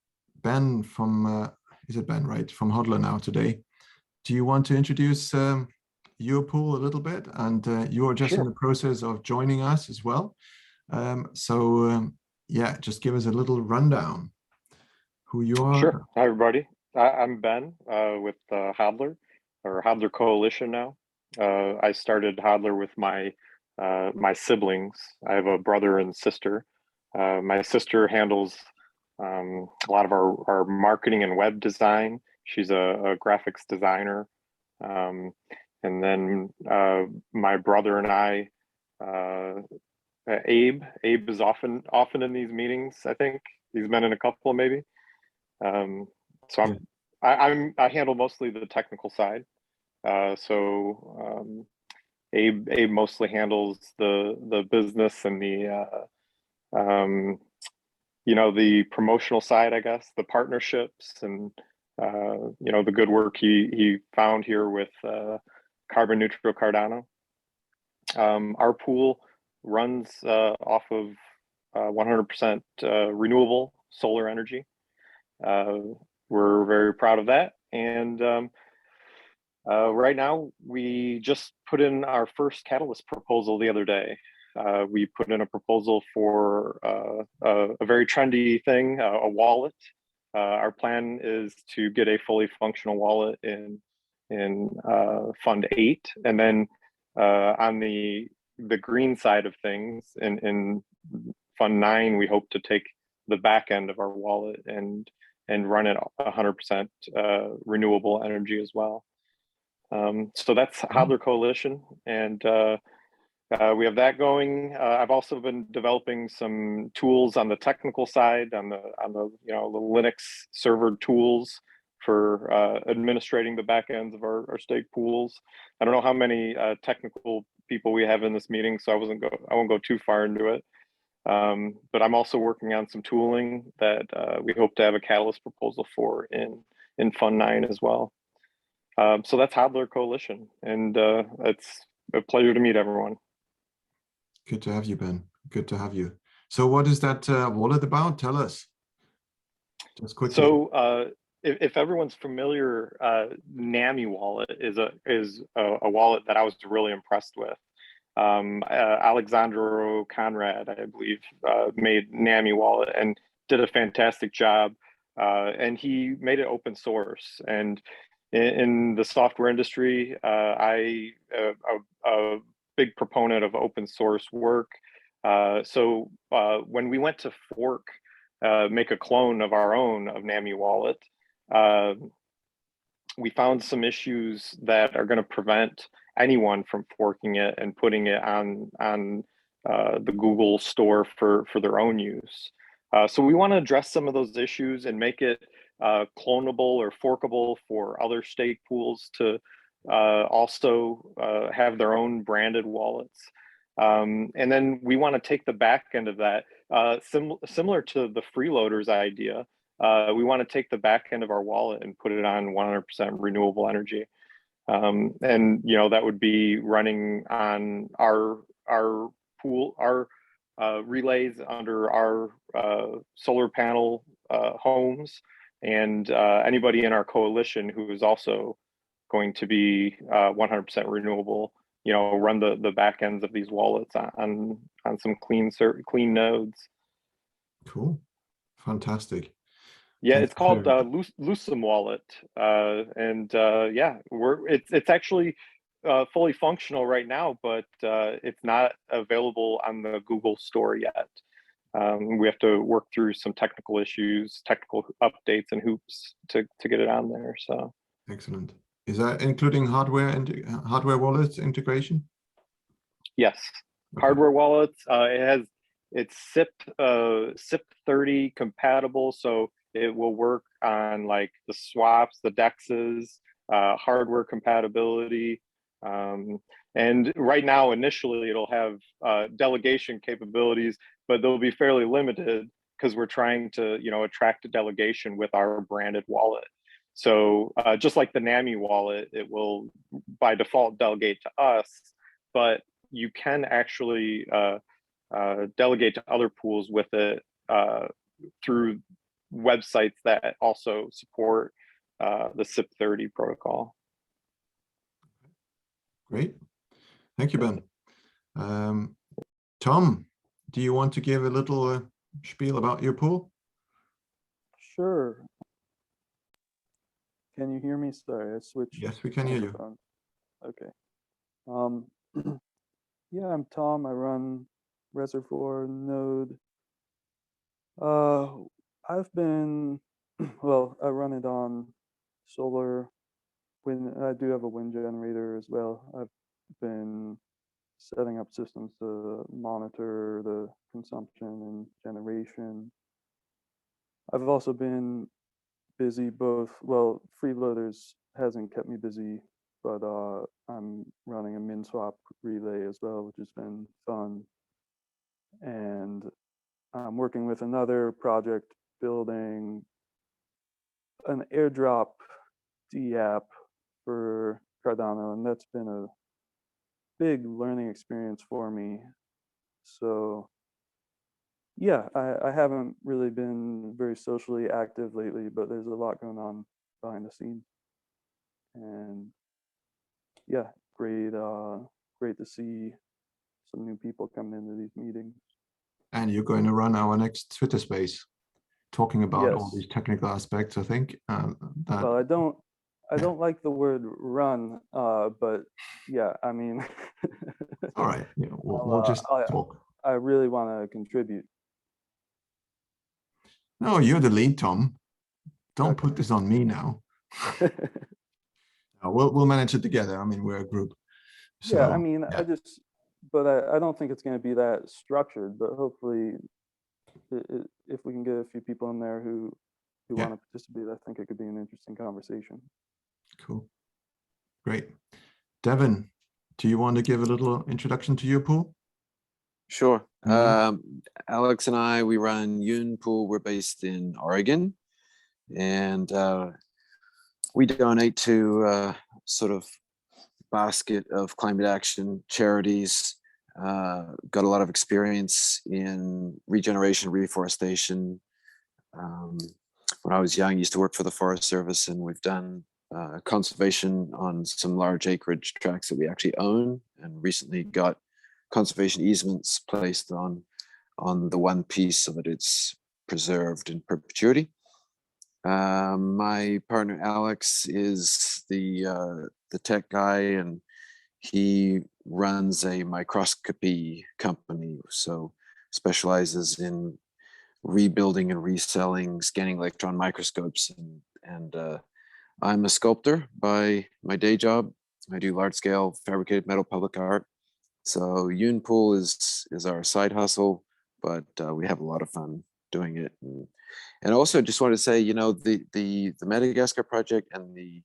Ben from, is it Ben, right, from HODLR now today. Do you want to introduce your pool a little bit? And you're just in the process of joining us as well. Yeah, just give us a little rundown who you are. Sure. Hi, everybody. I'm Ben with HODLR, or HODLR Coalition now. I started HODLR with my siblings. I have a brother and sister. My sister handles a lot of our marketing and web design. She's a graphics designer. And then my brother and I, Abe is often in these meetings. I think he's been in a couple maybe. So I handle mostly the technical side. Abe mostly handles the business and the promotional side, I guess, the partnerships and the good work he found here with Carbon Neutral Cardano. Our pool runs off of 100% renewable solar energy. We're very proud of that. And right now, we just put in our first Catalyst proposal the other day. We put in a proposal for a very trendy thing, a wallet. Our plan is to get a fully functional wallet in Fund 8. And then on the green side of things, in Fund 9, we hope to take the back end of our wallet and run it 100% renewable energy as well. So that's HODLR Coalition, and we have that going. I've also been developing some tools on the technical side, on the the Linux server tools for administrating the back ends of our stake pools. I don't know how many technical people we have in this meeting, so I won't go too far into it. But I'm also working on some tooling that we hope to have a Catalyst proposal for in Fund 9 as well. So that's HODLR Coalition, and it's a pleasure to meet everyone. Good to have you, Ben. Good to have you. So what is that wallet about? Tell us. Just quickly. So if everyone's familiar, NAMI wallet is a wallet that I was really impressed with. Alexandro Conrad, I believe, made NAMI wallet and did a fantastic job. And he made it open source. And in the software industry, I a big proponent of open source work. So when we went to fork, make a clone of our own of NAMI wallet, we found some issues that are going to prevent anyone from forking it and putting it on the Google store for their own use. So we want to address some of those issues and make it clonable or forkable for other stake pools to also have their own branded wallets. And then we want to take the back end of that, similar to the freeloaders idea. We want to take the back end of our wallet and put it on 100% renewable energy. And that would be running on our pool, our relays under our solar panel homes, and anybody in our coalition who is also going to be 100% renewable, run the back ends of these wallets on some clean nodes. Cool, fantastic. Yeah, it's called Lucem Wallet, and yeah, it's actually fully functional right now, but it's not available on the Google store yet. We have to work through some technical issues, technical updates, and hoops to get it on there. So excellent. Is that including hardware and hardware wallets integration? Yes, okay. Hardware wallets. It's SIP30 compatible, so it will work on like the swaps, the dexes, hardware compatibility. And right now, initially, it'll have delegation capabilities, but they'll be fairly limited because we're trying to, attract a delegation with our branded wallet. So just like the NAMI wallet, it will by default delegate to us, but you can actually delegate to other pools with it through websites that also support the SIP30 protocol. Great. Thank you, Ben. Tom, do you want to give a little spiel about your pool? Sure. Can you hear me? Sorry, I switched. Yes, we can hear you. Okay. Yeah, I'm Tom. I run Reservoir node. I've been, well, I run it on solar, wind. I do have a wind generator as well. I've been setting up systems to monitor the consumption and generation. I've also been busy both, well, freeloaders hasn't kept me busy, but I'm running a min swap relay as well, which has been fun. And I'm working with another project building an airdrop D-app for Cardano, and that's been a big learning experience for me. So yeah, I haven't really been very socially active lately, but there's a lot going on behind the scenes. And yeah, great to see some new people coming into these meetings. And you're going to run our next Twitter space, talking about all these technical aspects, I think. Well, I don't like the word run, but yeah, I mean. All right, we'll just talk. I really want to contribute. No, you're the lead, Tom. Don't put this on me now. We'll manage it together. I mean, we're a group. So, yeah, I mean, yeah. I don't think it's going to be that structured, but hopefully if we can get a few people in there who want to participate, I think it could be an interesting conversation. Cool. Great. Devin, do you want to give a little introduction to your pool? Sure. Alex and I, we run YOON pool. We're based in Oregon, and we donate to sort of basket of climate action charities. Got a lot of experience in regeneration, reforestation, when I was young, I used to work for the Forest Service, and we've done conservation on some large acreage tracts that we actually own, and recently got conservation easements placed on the one piece so that it's preserved in perpetuity. My partner Alex is the tech guy, and he runs a microscopy company, so specializes in rebuilding and reselling scanning electron microscopes. And I'm a sculptor by my day job. I do large scale fabricated metal public art. So YOON Pool is our side hustle, but we have a lot of fun doing it. And also just wanted to say, you know, the Madagascar project and the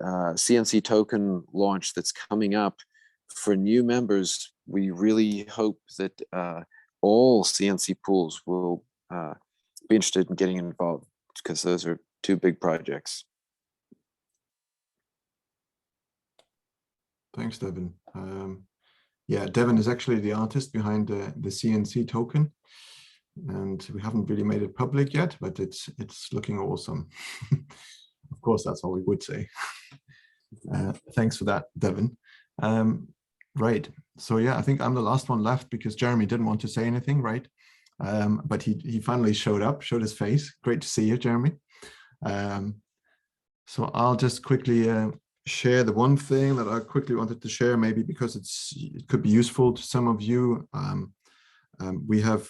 CNC token launch that's coming up for new members, we really hope that all CNC pools will be interested in getting involved, because those are two big projects. Thanks, Devin. Yeah, Devin is actually the artist behind the CNC token, and we haven't really made it public yet, but it's looking awesome. Of course, that's all we would say. Thanks for that, Devin. Right, so yeah, I think I'm the last one left because Jeremy didn't want to say anything, right? But he finally showed his face. Great to see you, Jeremy. So I'll just quickly share the one thing that I quickly wanted to share, maybe because it could be useful to some of you. We have,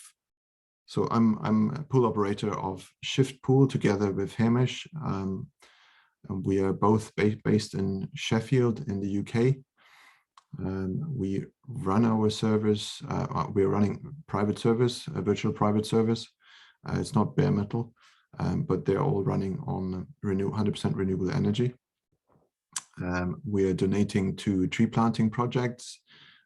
so I'm a pool operator of Shift Pool together with Hamish. And we are both based in Sheffield in the UK. We run our servers, we're running private service, a virtual private service. It's not bare metal, but they're all running on 100% renewable energy. We are donating to tree planting projects,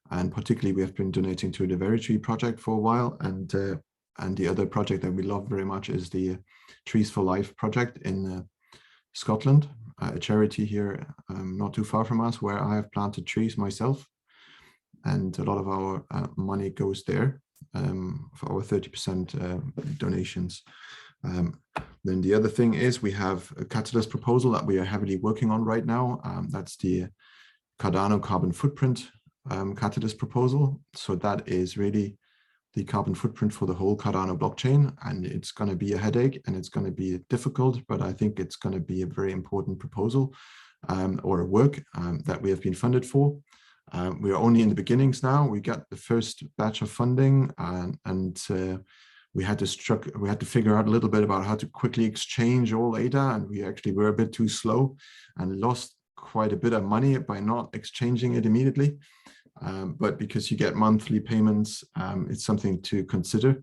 and particularly we have been donating to the Very Tree project for a while. And the other project that we love very much is the Trees for Life project in Scotland, a charity here not too far from us, where I have planted trees myself. And a lot of our money goes there for our 30% donations. Then the other thing is we have a catalyst proposal that we are heavily working on right now. That's the Cardano carbon footprint catalyst proposal. So that is really the carbon footprint for the whole Cardano blockchain. And it's going to be a headache and it's going to be difficult, but I think it's going to be a very important proposal or a work that we have been funded for. We are only in the beginnings now. We got the first batch of funding and we had to figure out a little bit about how to quickly exchange all data, and we actually were a bit too slow and lost quite a bit of money by not exchanging it immediately. But because you get monthly payments, it's something to consider.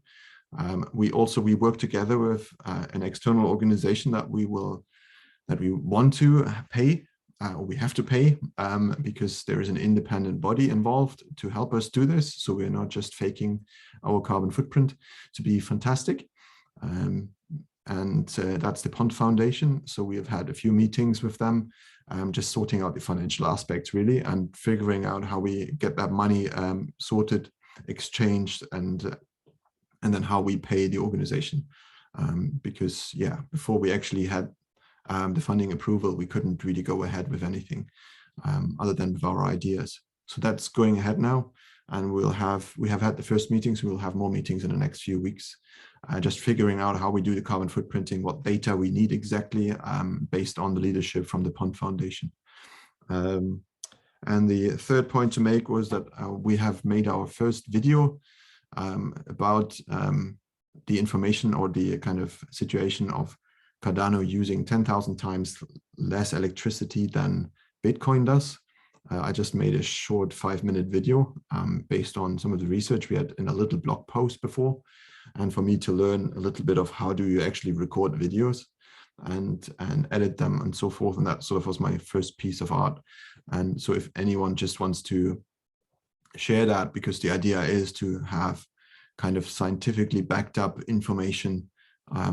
We work together with an external organization that we want to pay. We have to pay because there is an independent body involved to help us do this. So we're not just faking our carbon footprint to be fantastic. And that's the Pond Foundation. So we have had a few meetings with them, just sorting out the financial aspects really, and figuring out how we get that money sorted, exchanged, and then how we pay the organization. Because yeah, before we actually had the funding approval, we couldn't really go ahead with anything other than with our ideas. So that's going ahead now, and we have had the first meetings. We'll have more meetings in the next few weeks, just figuring out how we do the carbon footprinting, what data we need exactly, based on the leadership from the Pond Foundation. And the third point to make was that we have made our first video about the information or the kind of situation of Cardano using 10,000 times less electricity than Bitcoin does. I just made a short 5-minute video based on some of the research we had in a little blog post before, and for me to learn a little bit of how do you actually record videos and edit them and so forth. And that sort of was my first piece of art. And so if anyone just wants to share that, because the idea is to have kind of scientifically backed up information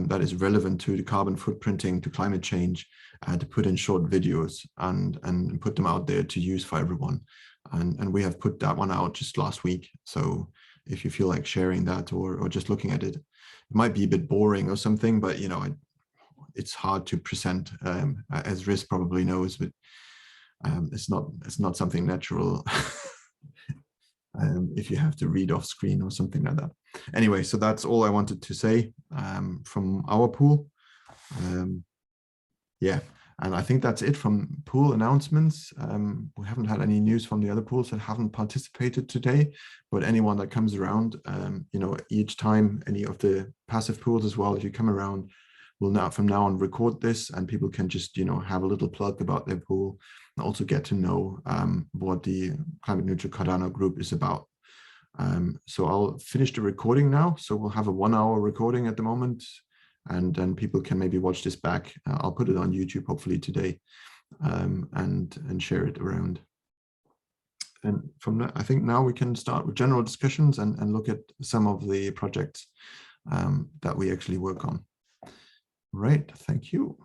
that is relevant to the carbon footprinting, to climate change, to put in short videos and put them out there to use for everyone. And we have put that one out just last week. So if you feel like sharing that or just looking at it, it might be a bit boring or something, but you know, it's hard to present, as Riz probably knows, but it's not something natural. If you have to read off screen or something like that. Anyway, so that's all I wanted to say from our pool. Yeah, and I think that's it from pool announcements. We haven't had any news from the other pools that haven't participated today, but anyone that comes around, you know, each time any of the passive pools as well, if you come around, we'll now from now on record this, and people can just, you know, have a little plug about their pool and also get to know what the Climate Neutral Cardano group is about. So I'll finish the recording now. So we'll have a 1 hour recording at the moment, and then people can maybe watch this back. I'll put it on YouTube hopefully today, and share it around. And from that, I think now we can start with general discussions and look at some of the projects that we actually work on. Right, thank you.